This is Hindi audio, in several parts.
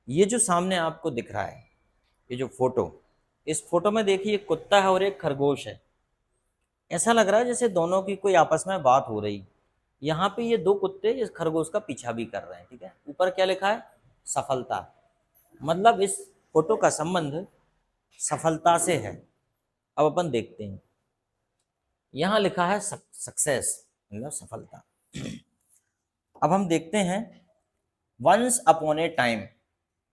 ये जो सामने आपको दिख रहा है, ये जो फोटो, इस फोटो में देखिए एक कुत्ता है और एक खरगोश है। ऐसा लग रहा है जैसे दोनों की कोई आपस में बात हो रही। यहाँ पे ये दो कुत्ते इस खरगोश का पीछा भी कर रहे हैं, ठीक है। ऊपर क्या लिखा है? सफलता। मतलब इस फोटो का संबंध सफलता से है। अब अपन देखते हैं, यहाँ लिखा है सक्सेस, मतलब सफलता। अब हम देखते हैं, वंस अपॉन ए टाइम,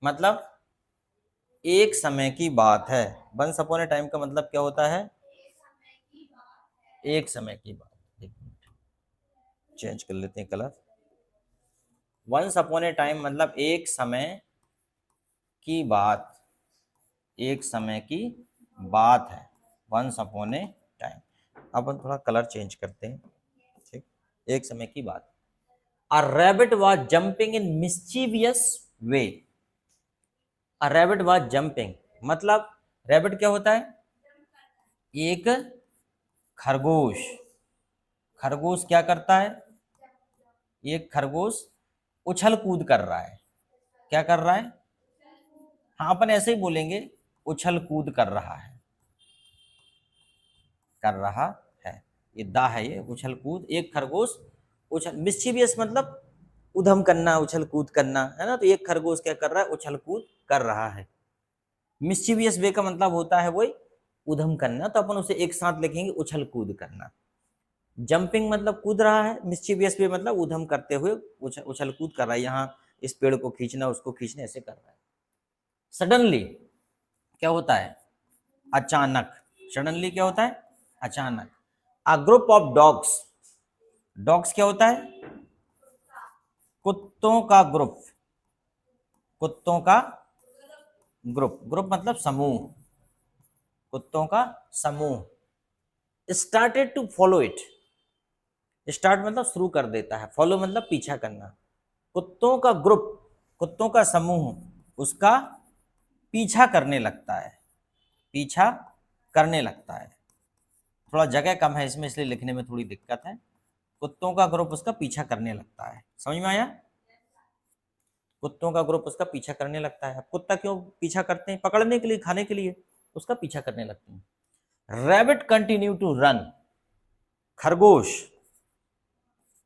मतलब एक समय की बात है। वंस अपॉन ए टाइम का मतलब क्या होता है? एक समय की बात। एक मिनट, चेंज कर लेते हैं colour. Once upon a time मतलब एक समय की बात, एक समय की बात है। Once upon a time. अब हम थोड़ा कलर चेंज करते हैं, ठीक। एक समय की बात। A rabbit was jumping in mischievous way. A rabbit was jumping, मतलब रैबिट क्या होता है? एक खरगोश। खरगोश क्या करता है? एक खरगोश उछल कूद कर रहा है। क्या कर रहा है? हाँ, अपन ऐसे ही बोलेंगे, उछल कूद कर रहा है। कर रहा है, ये दा है, ये उछल कूद। एक खरगोश उछल, मिस्चीवियस मतलब उधम करना, उछल कूद करना, है ना। तो एक खरगोश क्या कर रहा है? उछल कूद कर रहा है। मिस्चीवियस वे का मतलब होता है वही उधम करना, तो अपन उसे एक साथ लिखेंगे, उछल कूद करना। जंपिंग मतलब कूद रहा है, मिस्चीवियस वे मतलब उधम करते हुए उछल कूद कर रहा है। यहाँ इस पेड़ को खींचना, उसको खींचना, ऐसे कर रहा है। सडनली क्या होता है? अचानक। सडनली क्या होता है? अचानक। A group of dogs. Dogs क्या होता है? कुत्तों का ग्रुप। कुत्तों का ग्रुप, ग्रुप मतलब समूह, कुत्तों का समूह। Started to follow it. Start मतलब शुरू कर देता है, फॉलो मतलब पीछा करना। कुत्तों का ग्रुप, कुत्तों का समूह उसका पीछा करने लगता है। पीछा करने लगता है। थोड़ा जगह कम है इसमें, इसलिए लिखने में थोड़ी दिक्कत है। कुत्तों का ग्रुप उसका पीछा करने लगता है। समझ में आया? कुत्तों का ग्रुप उसका पीछा करने लगता है। अब कुत्ता क्यों पीछा करते हैं? पकड़ने के लिए, खाने के लिए उसका पीछा करने लगते हैं। Rabbit continue to run. खरगोश,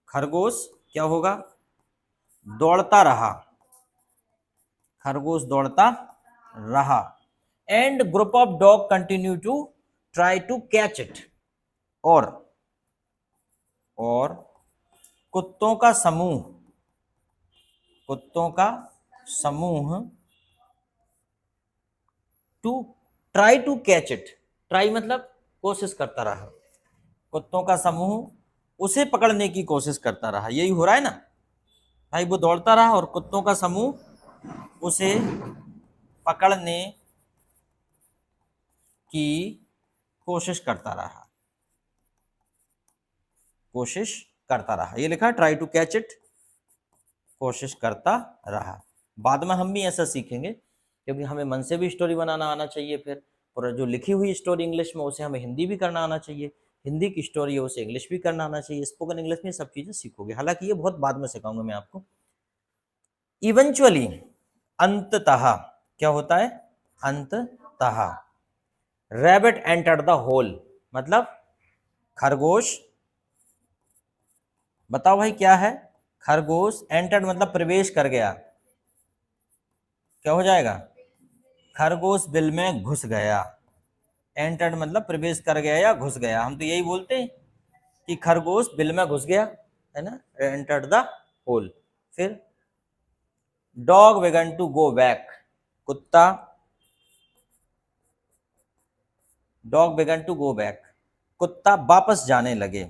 खरगोश क्या होगा? दौड़ता रहा। खरगोश दौड़ता रहा। And group of dog continue to try to catch it. और कुत्तों का समूह, कुत्तों का समूह to try to catch it. Try मतलब कोशिश करता रहा। कुत्तों का समूह उसे पकड़ने की कोशिश करता रहा। यही हो रहा है ना भाई, वो दौड़ता रहा और कुत्तों का समूह उसे पकड़ने की कोशिश करता रहा। कोशिश करता रहा, ये लिखा ट्राई टू कैच इट, कोशिश करता रहा। बाद में हम भी ऐसा सीखेंगे, क्योंकि हमें मन से भी स्टोरी बनाना आना चाहिए। फिर और जो लिखी हुई स्टोरी इंग्लिश में, उसे हमें हिंदी भी करना आना चाहिए। हिंदी की स्टोरी है, उसे इंग्लिश भी करना आना चाहिए। स्पोकन इंग्लिश में सब चीज़ें सीखोगे, हालांकि ये बहुत बाद में सिखाऊंगा मैं आपको। इवेंचुअली, अंततः क्या होता है? अंततः। रैबिट एंटर द होल, मतलब खरगोश, बताओ भाई क्या है? खरगोश एंटर्ड मतलब प्रवेश कर गया। क्या हो जाएगा? खरगोश बिल में घुस गया। एंटर्ड मतलब प्रवेश कर गया या घुस गया। हम तो यही बोलते हैं कि खरगोश बिल में घुस गया, है ना। Entered the hole. फिर dog began to go back. कुत्ता, dog began to go back, कुत्ता वापस जाने लगे।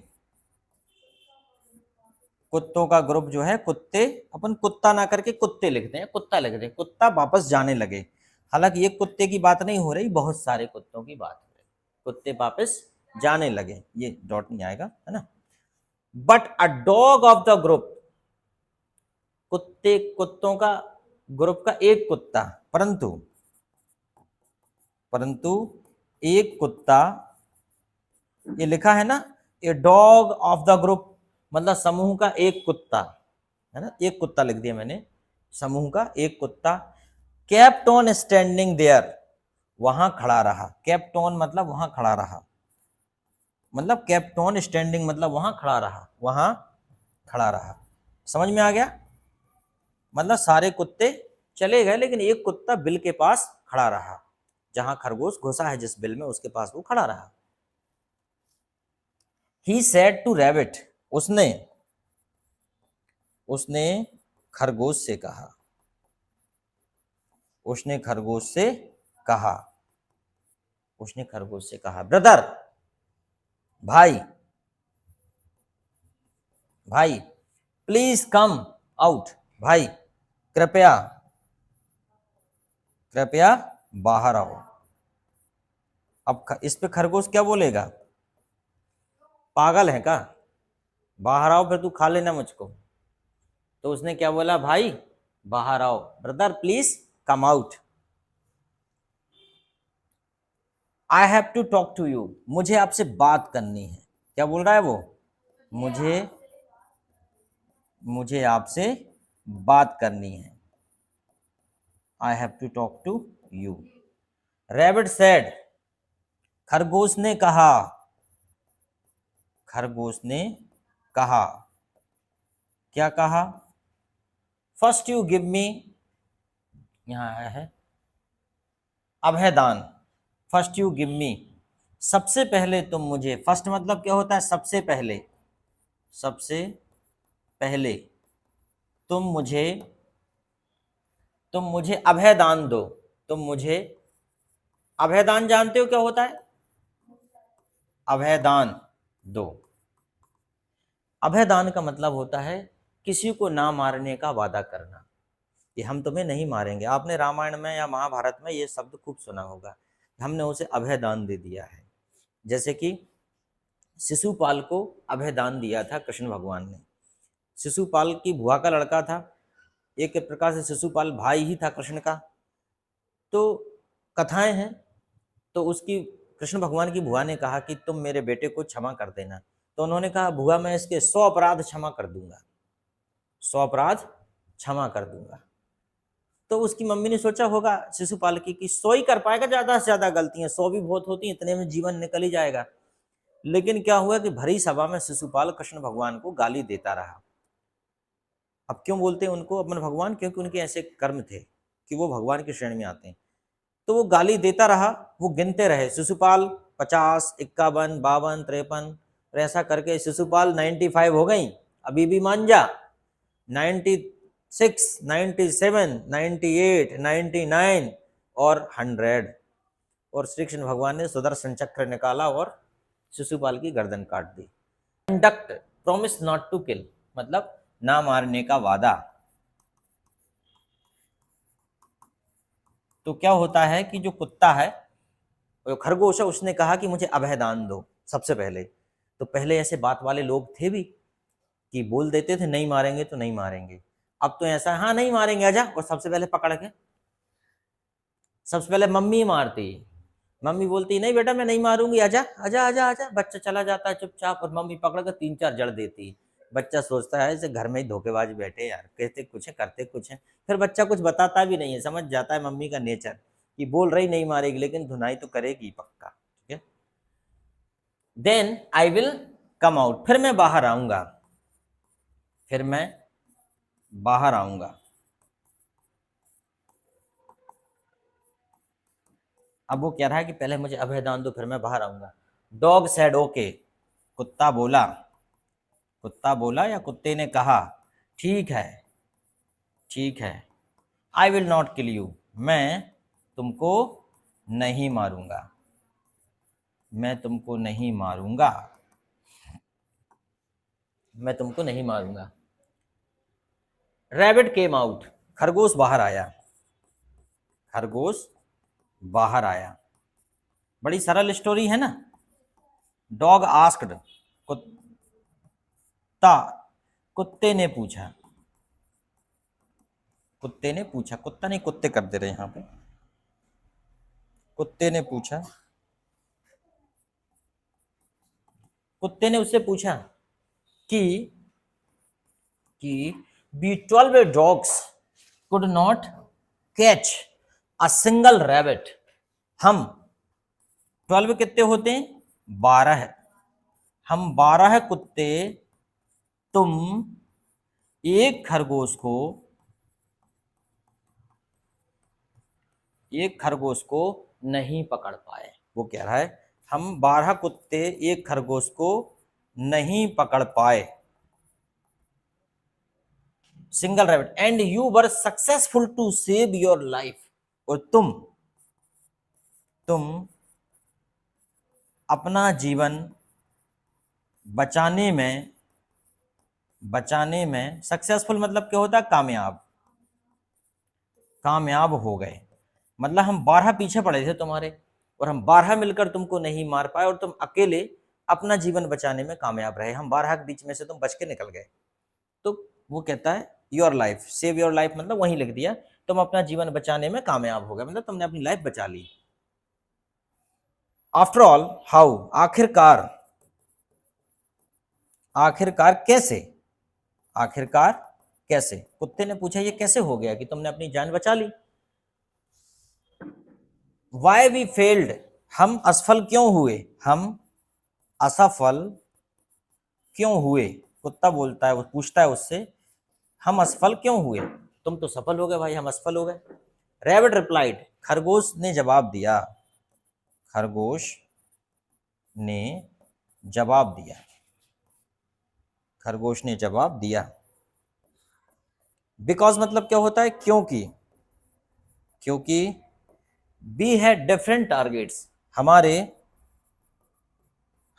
कुत्तों का ग्रुप जो है, कुत्ते, अपन कुत्ता ना करके कुत्ते लिखते हैं, कुत्ता लिखते हैं। कुत्ता वापस जाने लगे। हालांकि एक कुत्ते की बात नहीं हो रही, बहुत सारे कुत्तों की बात हो रही। कुत्ते वापस जाने लगे, ये डॉट नहीं आएगा, है ना। But a dog of the group, कुत्ते, कुत्तों का ग्रुप का एक कुत्ता, परंतु, परंतु एक कुत्ता, ये लिखा है ना, a dog of the group मतलब समूह का एक कुत्ता, है ना। एक कुत्ता लिख दिया मैंने, समूह का एक कुत्ता। केप्ट ऑन स्टैंडिंग देयर, वहां खड़ा रहा। केप्ट ऑन मतलब वहां खड़ा रहा, मतलब केप्ट ऑन स्टैंडिंग मतलब वहां खड़ा रहा, वहां खड़ा रहा। समझ में आ गया? मतलब सारे कुत्ते चले गए लेकिन एक कुत्ता बिल के पास खड़ा रहा, जहां खरगोश घुसा है जिस बिल में उसके पास वो खड़ा रहा। ही सेड टू रैबिट, उसने उसने खरगोश से कहा, उसने खरगोश से कहा, उसने खरगोश से कहा, ब्रदर, भाई, भाई, प्लीज कम आउट, भाई कृपया, कृपया बाहर आओ। अब इस पे खरगोश क्या बोलेगा? पागल है क्या, बाहर आओ फिर तू खा लेना मुझको। तो उसने क्या बोला? भाई बाहर आओ, brother please come out, I have to talk to you, मुझे आपसे बात करनी है। क्या बोल रहा है वो? मुझे मुझे आपसे बात करनी है। I have to talk to you. Rabbit said, खरगोश ने कहा, खरगोश ने कहा, क्या कहा? फर्स्ट यू गिव मी, यहां आया है अभयदान, फर्स्ट यू गिव मी, सबसे पहले तुम मुझे, फर्स्ट मतलब क्या होता है? सबसे पहले, सबसे पहले तुम मुझे, तुम मुझे अभयदान दो, तुम मुझे अभयदान, जानते हो क्या होता है? अभयदान दो। अभयदान का मतलब होता है किसी को ना मारने का वादा करना, कि हम तुम्हें नहीं मारेंगे। आपने रामायण में या महाभारत में ये शब्द खूब सुना होगा, हमने उसे अभयदान दे दिया है। जैसे कि शिशुपाल को अभयदान दिया था कृष्ण भगवान ने। शिशुपाल की बुआ का लड़का था, एक प्रकार से शिशुपाल भाई ही था कृष्ण का। तो कथाएं हैं, तो उसकी कृष्ण भगवान की बुआ ने कहा कि तुम मेरे बेटे को क्षमा कर देना। तो उन्होंने कहा, बुआ मैं इसके 100 अपराध क्षमा कर दूंगा, 100 अपराध क्षमा कर दूंगा। तो उसकी मम्मी ने सोचा होगा शिशुपाल की कि 100 ही कर पाएगा, ज्यादा से ज्यादा गलतियां 100 भी बहुत होती हैं, इतने में जीवन निकल ही जाएगा। लेकिन क्या हुआ कि भरी सभा में शिशुपाल कृष्ण भगवान को गाली देता रहा। अब क्यों बोलते हैं उनको अपन भगवान? क्योंकि उनके ऐसे कर्म थे कि वो भगवान की श्रेणी में आते हैं। तो वो गाली देता रहा, वो गिनते रहे, शिशुपाल 50, 51, 52, 53, और ऐसा करके शिशुपाल 95 हो गई। अभी भी मान जा, 96, 97, 98, 99 और 100। और श्री कृष्ण भगवान ने सुदर्शन चक्र निकाला और शिशुपाल की गर्दन काट दी। Conduct, promise not to kill, मतलब ना मारने का वादा। तो क्या होता है कि जो कुत्ता है, जो खरगोश है, उसने कहा कि मुझे अभयदान दो सबसे पहले। तो पहले ऐसे बात वाले लोग थे भी कि बोल देते थे नहीं मारेंगे तो नहीं मारेंगे। अब तो ऐसा है, हाँ नहीं मारेंगे आजा, और सबसे पहले पकड़ के सबसे पहले मम्मी मारती। मम्मी बोलती नहीं बेटा मैं नहीं मारूंगी, आजा आजा आजा आजा, बच्चा चला जाता है चुपचाप, और मम्मी पकड़ कर 3-4 जड़ देती। बच्चा सोचता है इसे घर में ही धोखेबाज बैठे यार, कहते कुछ है करते कुछ है। फिर बच्चा कुछ बताता भी नहीं है, समझ जाता है मम्मी का नेचर कि बोल रही नहीं मारेगी लेकिन धुनाई तो करेगी पक्का, ठीक है। Then I will come out, फिर मैं बाहर आऊंगा, फिर मैं बाहर आऊंगा। अब वो कह रहा है कि पहले मुझे अभयदान दो फिर मैं बाहर आऊंगा। डॉग सेड ओके, कुत्ता बोला, कुत्ता बोला या कुत्ते ने कहा ठीक है, ठीक है। I will not kill you, मैं तुमको नहीं मारूंगा, मैं तुमको नहीं मारूंगा, मैं तुमको नहीं मारूंगा। रैबिट केम आउट, खरगोश बाहर आया, खरगोश बाहर आया। बड़ी सरल स्टोरी है ना। डॉग आस्क्ड, कुत्ता, कुत्ते ने पूछा, कुत्ते ने पूछा, कुत्ता नहीं कुत्ते कर दे रहे यहां पे, कुत्ते ने पूछा, कुत्ते ने उससे पूछा कि we 12 dogs could not catch a single rabbit, हम 12 कितने होते हैं, 12, हम 12 कुत्ते तुम एक खरगोश को, एक खरगोश को नहीं पकड़ पाए। वो कह रहा है हम 12 कुत्ते एक खरगोश को नहीं पकड़ पाए, single rabbit, and you were successful to save your life, और तुम अपना जीवन बचाने में सक्सेसफुल मतलब क्या होता है, कामयाब, कामयाब हो गए। मतलब हम 12 पीछे पड़े थे तुम्हारे, और हम 12 मिलकर तुमको नहीं मार पाए, और तुम अकेले अपना जीवन बचाने में कामयाब रहे, हम 12 के बीच में से तुम बच के निकल गए। तो वो कहता है your life, save your life मतलब वहीं लिख दिया, तुम अपना जीवन बचाने में कामयाब हो गए, मतलब तुमने अपनी लाइफ बचा ली। आफ्टर ऑल हाउ, आखिरकार, आखिरकार कैसे, आखिरकार कैसे, कुत्ते ने पूछा ये कैसे हो गया कि तुमने अपनी जान बचा ली। वाई वी फेल्ड, हम असफल क्यों हुए, हम असफल क्यों हुए, कुत्ता बोलता है, वो पूछता है उससे हम असफल क्यों हुए, तुम तो सफल हो गए भाई, हम असफल हो गए। रैबिट रिप्लाइड, खरगोश ने जवाब दिया, खरगोश ने जवाब दिया, खरगोश ने जवाब दिया। बिकॉज मतलब क्या होता है, क्योंकि, क्योंकि वी हैड डिफरेंट टारगेट्स, हमारे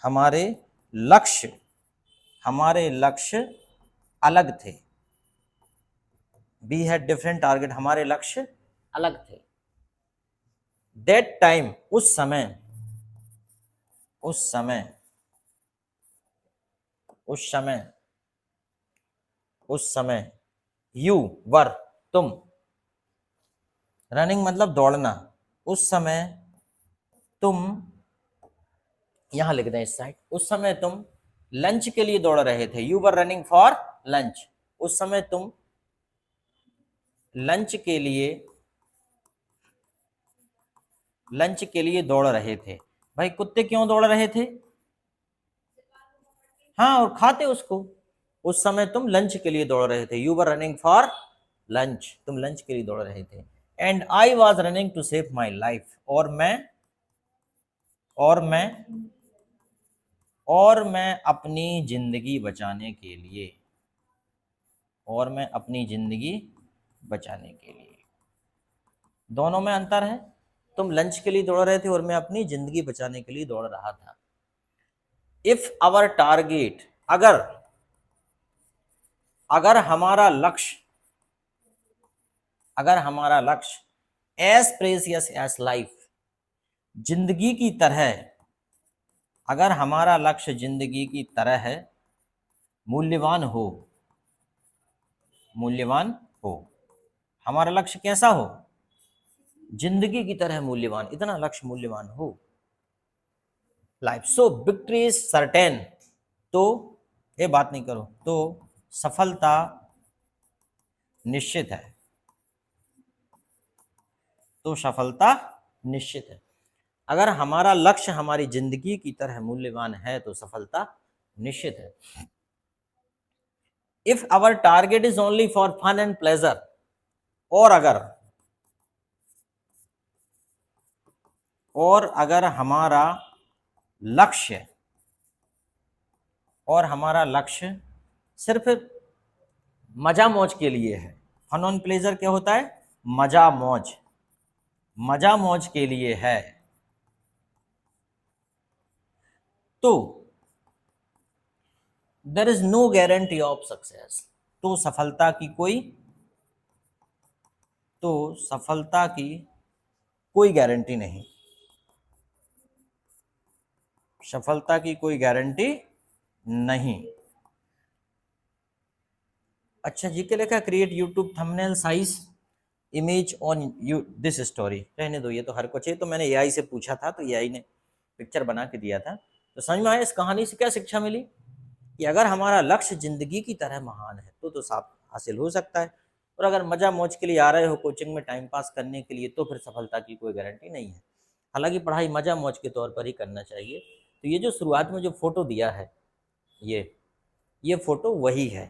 हमारे लक्ष्य, हमारे लक्ष्य अलग थे। वी हैड डिफरेंट टारगेट, हमारे लक्ष्य अलग थे। दैट टाइम, उस समय, उस समय, उस समय, उस समय, यू वर, तुम, रनिंग मतलब दौड़ना, उस समय तुम, यहां लिख दें इस साइड, उस समय तुम लंच के लिए दौड़ रहे थे, you were running for lunch, उस समय तुम लंच के लिए, लंच के लिए दौड़ रहे थे। भाई कुत्ते क्यों दौड़ रहे थे, हाँ और खाते उसको, उस समय तुम लंच के लिए दौड़ रहे थे, you were running for lunch, तुम लंच के लिए दौड़ रहे थे। And I was running to save my life, और और मैं और मैं अपनी जिंदगी बचाने के लिए, और मैं अपनी जिंदगी बचाने के लिए, दोनों में अंतर है, तुम लंच के लिए दौड़ रहे थे और मैं अपनी जिंदगी बचाने के लिए दौड़ रहा था। इफ आवर टारगेट, अगर, अगर हमारा लक्ष्य, अगर हमारा लक्ष्य एज प्रेसियस एज लाइफ, जिंदगी की तरह, अगर हमारा लक्ष्य जिंदगी की तरह है, मूल्यवान हो, मूल्यवान हो, हमारा लक्ष्य कैसा हो, जिंदगी की तरह मूल्यवान, इतना लक्ष्य मूल्यवान हो, life, so victory is certain, तो ये बात नहीं करो, तो सफलता निश्चित है, तो सफलता निश्चित है। अगर हमारा लक्ष्य हमारी जिंदगी की तरह मूल्यवान है तो सफलता निश्चित है। If our target is only for fun and pleasure, और अगर हमारा लक्ष्य, और हमारा लक्ष्य सिर्फ मजा मौज के लिए है, फन एंड प्लेजर क्या होता है, मजा मौज, मजा मौज के लिए है, तो there is no guarantee of success, तो सफलता की कोई, तो सफलता की कोई गारंटी नहीं, सफलता की कोई गारंटी नहीं। अच्छा जी के लिखा create YouTube thumbnail size image on you this story, रहने दो ये तो हर कुछ है, तो मैंने एआई से पूछा था तो एआई ने पिक्चर बना के दिया था। तो समझ में आया इस कहानी से क्या शिक्षा मिली कि अगर हमारा लक्ष्य जिंदगी की तरह महान है तो साफ हासिल हो सकता है। और अगर मज़ा मौज के लिए आ रहे हो कोचिंग में टाइम पास करने के लिए, तो फिर सफलता की कोई गारंटी नहीं है। हालांकि पढ़ाई मज़ा मौज के तौर पर ही करना चाहिए। तो ये जो शुरुआत में जो फ़ोटो दिया है, ये फ़ोटो वही है।